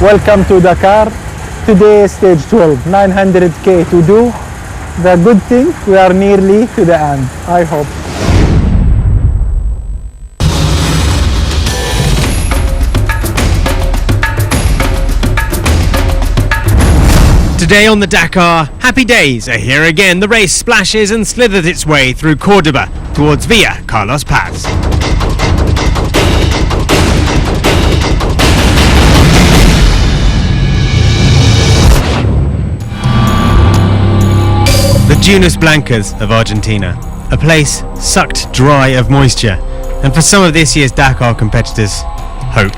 Welcome to Dakar. Today is stage 12, 900k to do. The good thing, we are nearly to the end, I hope. Today on the Dakar, happy days are here again. The race splashes and slithers its way through Cordoba towards Villa Carlos Paz. The Dunas Blancas of Argentina, a place sucked dry of moisture, and for some of this year's Dakar competitors, hope.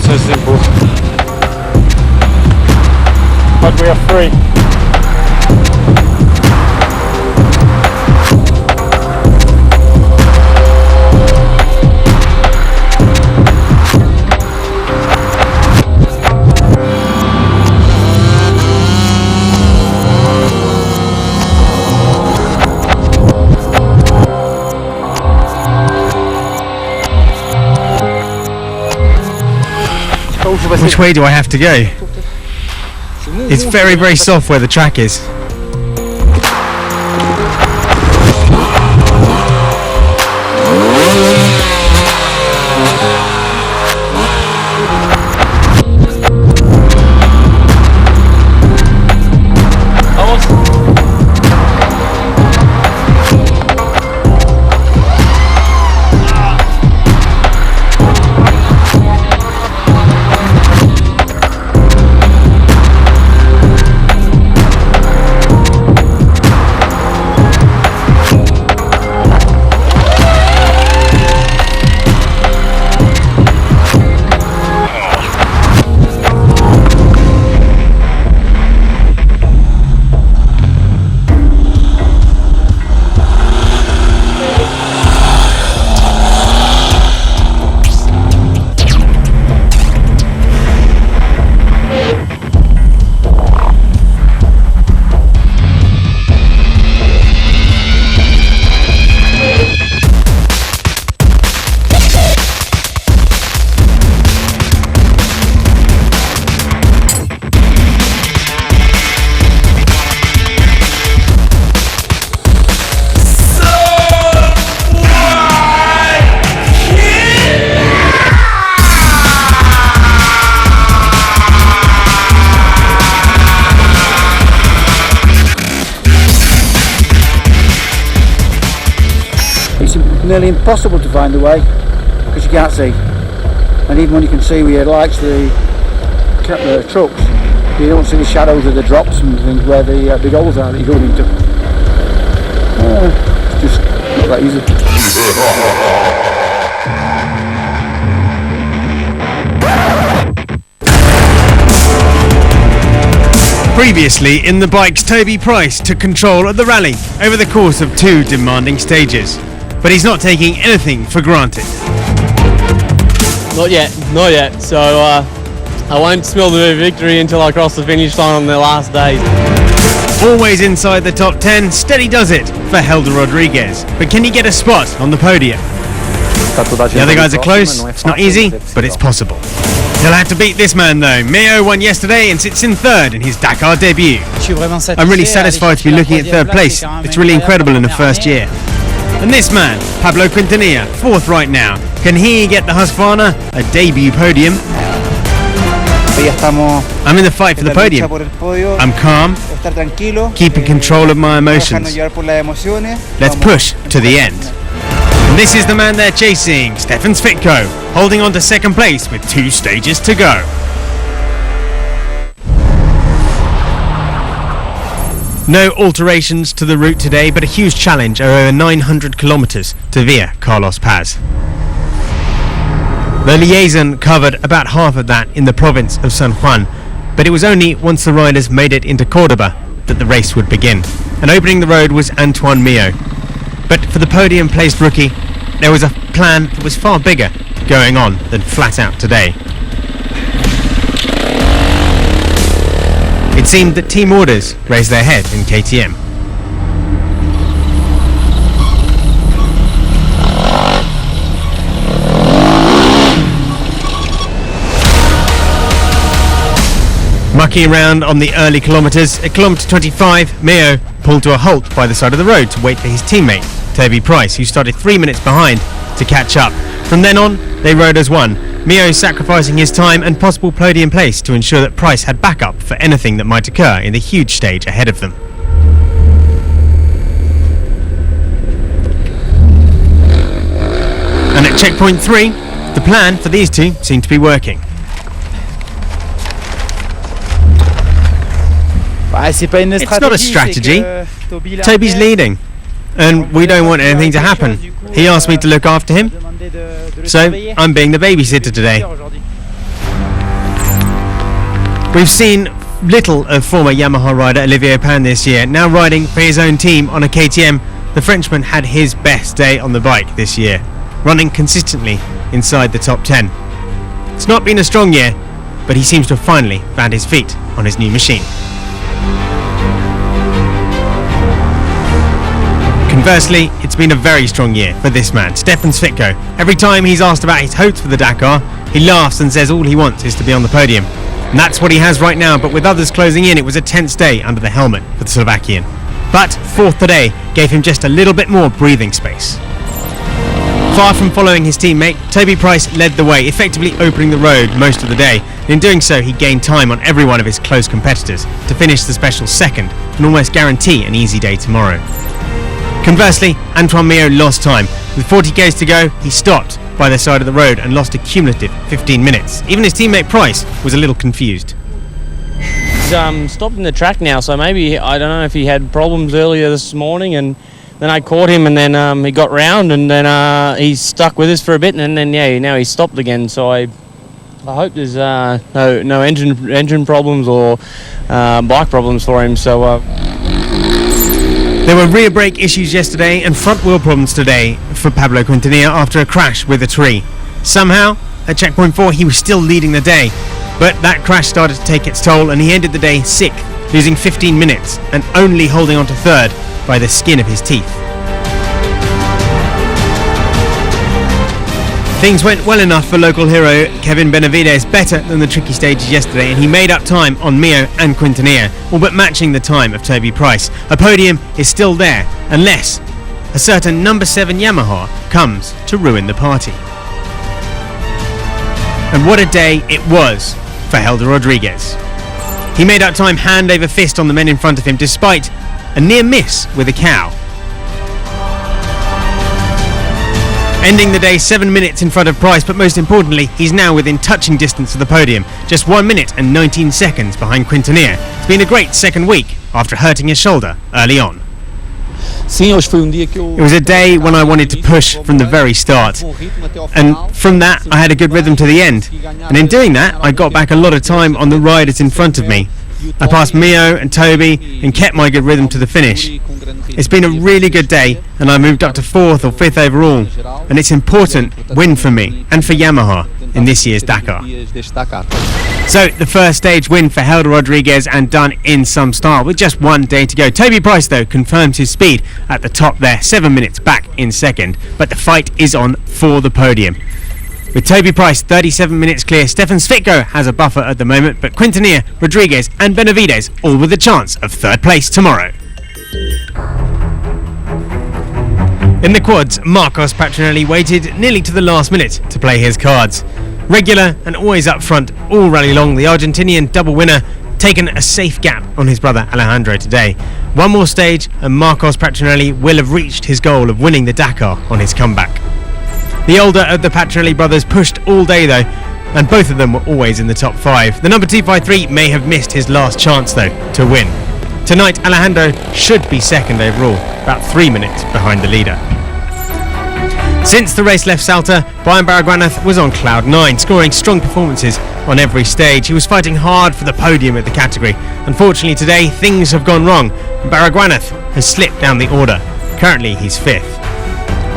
So simple, but we are free. Which way do I have to go? It's very, very soft where the track is. It's nearly impossible to find the way because you can't see, and even when you can see with your lights, the trucks, you don't see the shadows of the drops and things where the big holes are that you're going into. It's just not that easy. Previously in the bikes, Toby Price took control of the rally over the course of 2 demanding stages. But he's not taking anything for granted. Not yet. So I won't smell the victory until I cross the finish line on the last day. Always inside the top 10, steady does it for Helder Rodriguez. But can he get a spot on the podium? The other guys are close, it's not easy, but it's possible. He'll have to beat this man though. Meo won yesterday and sits in 3rd in his Dakar debut. I'm really satisfied to be looking at 3rd place. It's really incredible in the first year. And this man, Pablo Quintanilla, 4th right now. Can he get the Husqvarna a debut podium? I'm in the fight for the podium. I'm calm, keeping control of my emotions. Let's push to the end. And this is the man they're chasing, Stefan Svitko, holding on to 2nd place with 2 stages to go. No alterations to the route today, but a huge challenge of over 900 kilometers to Villa Carlos Paz. The liaison covered about half of that in the province of San Juan, but it was only once the riders made it into Cordoba that the race would begin. And opening the road was Antoine Mio. But for the podium-placed rookie, there was a plan that was far bigger going on than flat out today. It seemed that team orders raised their head in KTM. Mucking around on the early kilometres, at kilometre 25, Mio pulled to a halt by the side of the road to wait for his teammate, Toby Price, who started 3 minutes behind, to catch up. From then on, they rode as one, Mio sacrificing his time and possible podium place to ensure that Price had backup for anything that might occur in the huge stage ahead of them. And at checkpoint 3, the plan for these two seemed to be working. It's not a strategy. Toby's leading, and we don't want anything to happen. He asked me to look after him, so I'm being the babysitter today. We've seen little of former Yamaha rider Olivier Pan this year. Now riding for his own team on a KTM, the Frenchman had his best day on the bike this year, running consistently inside the top 10. It's not been a strong year, but he seems to have finally found his feet on his new machine. Conversely, it's been a very strong year for this man, Stefan Svitko. Every time he's asked about his hopes for the Dakar, he laughs and says all he wants is to be on the podium. And that's what he has right now, but with others closing in, it was a tense day under the helmet for the Slovakian. But fourth today gave him just a little bit more breathing space. Far from following his teammate, Toby Price led the way, effectively opening the road most of the day. And in doing so, he gained time on every one of his close competitors to finish the special second and almost guarantee an easy day tomorrow. Conversely, Antoine Mio lost time. With 40 k's to go, he stopped by the side of the road and lost a cumulative 15 minutes. Even his teammate Price was a little confused. He's stopped in the track now, so maybe, I don't know if he had problems earlier this morning, and then I caught him, and then he got round, and then he's stuck with us for a bit, and then now he's stopped again. So I hope there's no engine problems or bike problems for him. So. There were rear brake issues yesterday and front wheel problems today for Pablo Quintanilla after a crash with a tree. Somehow, at checkpoint 4, he was still leading the day, but that crash started to take its toll and he ended the day 6th, losing 15 minutes and only holding on to 3rd by the skin of his teeth. Things went well enough for local hero Kevin Benavides, better than the tricky stages yesterday, and he made up time on Mio and Quintanilla, all but matching the time of Toby Price. A podium is still there, unless a certain number 7 Yamaha comes to ruin the party. And what a day it was for Helder Rodriguez. He made up time hand over fist on the men in front of him, despite a near miss with a cow. Ending the day 7 minutes in front of Price, but most importantly, he's now within touching distance of the podium, just 1 minute and 19 seconds behind Quintanilla. It's been a great second week after hurting his shoulder early on. It was a day when I wanted to push from the very start, and from that I had a good rhythm to the end, and in doing that I got back a lot of time on the riders in front of me. I passed Mio and Toby and kept my good rhythm to the finish. It's been a really good day, and I moved up to 4th or 5th overall, and it's an important win for me and for Yamaha in this year's Dakar. So the first stage win for Helder Rodriguez, and done in some style with just 1 day to go. Toby Price though confirms his speed at the top there, 7 minutes back in second, but the fight is on for the podium. With Toby Price 37 minutes clear, Stefan Svitko has a buffer at the moment, but Quintanilla, Rodriguez and Benavides all with a chance of 3rd place tomorrow. In the quads, Marcos Patronelli waited nearly to the last minute to play his cards. Regular and always up front all rally long, the Argentinian double winner taken a safe gap on his brother Alejandro today. One more stage and Marcos Patronelli will have reached his goal of winning the Dakar on his comeback. The older of the Patronelli brothers pushed all day though, and both of them were always in the top 5. The number 253 may have missed his last chance though to win. Tonight Alejandro should be second overall, about 3 minutes behind the leader. Since the race left Salta, Brian Baragwanath was on cloud 9, scoring strong performances on every stage. He was fighting hard for the podium at the category. Unfortunately today, things have gone wrong, and Baragwanath has slipped down the order. Currently, he's 5th.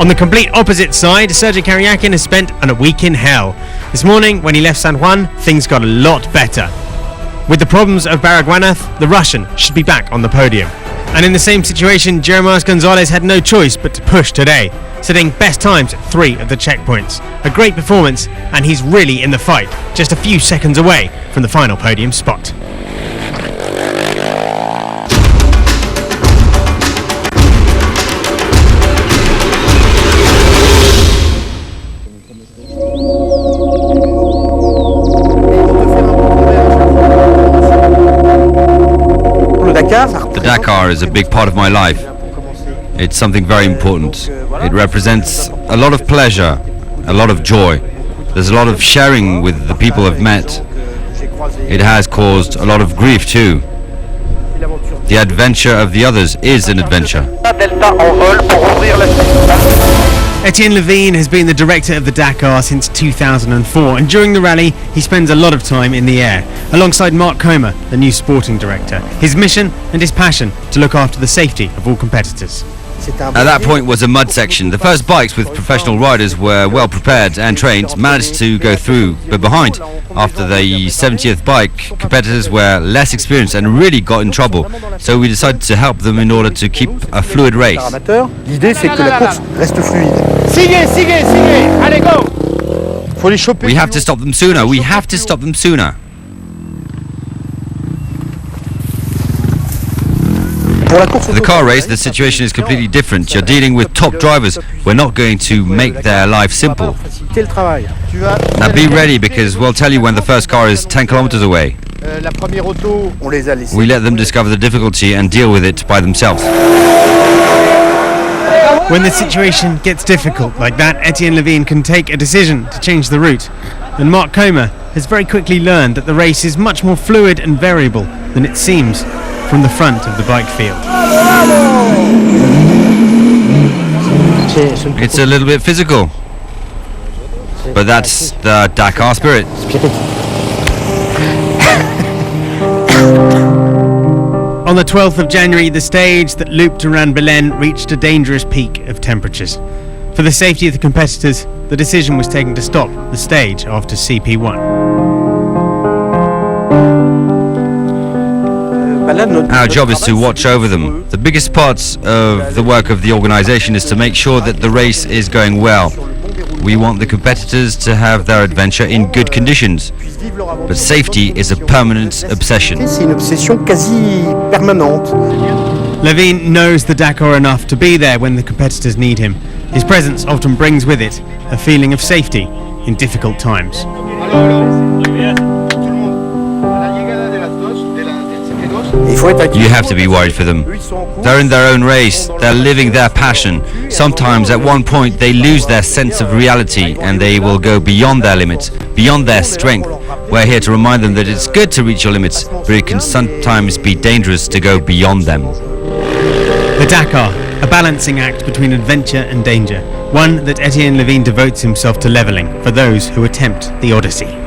On the complete opposite side, Sergei Karyakin has spent a week in hell. This morning, when he left San Juan, things got a lot better. With the problems of Baragwanath, the Russian should be back on the podium. And in the same situation, Jeremias Gonzalez had no choice but to push today, setting best times at 3 of the checkpoints. A great performance, and he's really in the fight, just a few seconds away from the final podium spot. The Dakar is a big part of my life. It's something very important. It represents a lot of pleasure, a lot of joy. There's a lot of sharing with the people I've met. It has caused a lot of grief too. The adventure of the others is an adventure. Etienne Levine has been the director of the Dakar since 2004, and during the rally he spends a lot of time in the air, alongside Mark Comer, the new sporting director. His mission and his passion to look after the safety of all competitors. At that point was a mud section. The first bikes with professional riders were well prepared and trained, managed to go through, but behind. After the 70th bike, competitors were less experienced and really got in trouble. So we decided to help them in order to keep a fluid race. L'idée c'est que la course reste fluide. Allez, go! Faut les choper. We have to stop them sooner. We have to stop them sooner. For the car race, the situation is completely different. You're dealing with top drivers. We're not going to make their life simple. Now be ready, because we'll tell you when the first car is 10 kilometers away. We let them discover the difficulty and deal with it by themselves. When the situation gets difficult like that, Etienne Levine can take a decision to change the route. And Mark Comer has very quickly learned that the race is much more fluid and variable than it seems from the front of the bike field. It's a little bit physical, but that's the Dakar spirit. On the 12th of January, the stage that looped around Belen reached a dangerous peak of temperatures. For the safety of the competitors, the decision was taken to stop the stage after CP1. Our job is to watch over them. The biggest part of the work of the organization is to make sure that the race is going well. We want the competitors to have their adventure in good conditions, but safety is a permanent obsession. Levine knows the Dakar enough to be there when the competitors need him. His presence often brings with it a feeling of safety in difficult times. You have to be worried for them. They're in their own race, they're living their passion. Sometimes at one point they lose their sense of reality and they will go beyond their limits, beyond their strength. We're here to remind them that it's good to reach your limits, but it can sometimes be dangerous to go beyond them. The Dakar, a balancing act between adventure and danger, one that Etienne Levine devotes himself to levelling for those who attempt the Odyssey.